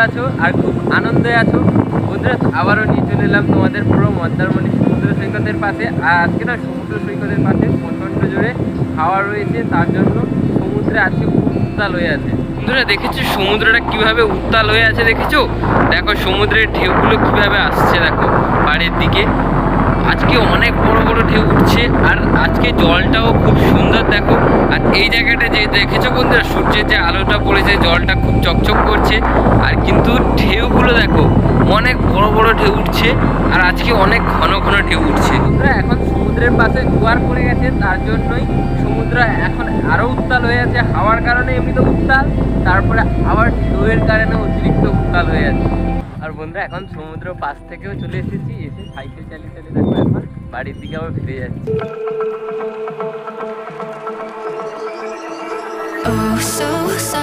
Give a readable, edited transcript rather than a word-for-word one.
আছো আর খুব আনন্দে আছো। বন্ধুরা আবারও নিয়ে চলে এলাম তোমাদের পুরো মন্দারমণি সমুদ্র সৈকতের পাশে। আর আজকে না সমুদ্র সৈকতের পাশে প্রচণ্ড জোরে হাওয়া রয়েছে, তার জন্য সমুদ্রে আজকে খুব উত্তাল হয়ে আছে। বন্ধুরা দেখেছো সমুদ্রটা কিভাবে উত্তাল হয়ে আছে, দেখেছো? দেখো সমুদ্রের ঢেউগুলো কিভাবে আসছে, দেখো পাড়ের দিকে। আজকে অনেক বড় বড় ঢেউ উঠছে আর আজকে জলটাও খুব সুন্দর, দেখো। আর এই জায়গাটা যে দেখেছো বন্ধুরা, সূর্যের যে আলোটা পড়েছে, জলটা খুব চকচক করছে। আর কিন্তু ঢেউগুলো দেখো, অনেক বড় বড় ঢেউ উঠছে আর আজকে অনেক ঘন ঘন ঢেউ উঠছে। বন্ধুরা এখন সমুদ্রের পাশে জোয়ার পড়ে গেছে, তার জন্যই সমুদ্র এখন আরও উত্তাল হয়ে আছে। হাওয়ার কারণে এমনিতে উত্তাল, তারপরে আবার ঢেউয়ের কারণে অতিরিক্ত উত্তাল হয়ে আছে। আর বন্ধুরা এখন সমুদ্র পাশ থেকেও চলে এসেছি, এসে সাইকেল চালিয়ে চালিয়ে দেখো এখন বাড়ির দিকে আবার ফিরে যাচ্ছি। Oh, so sad.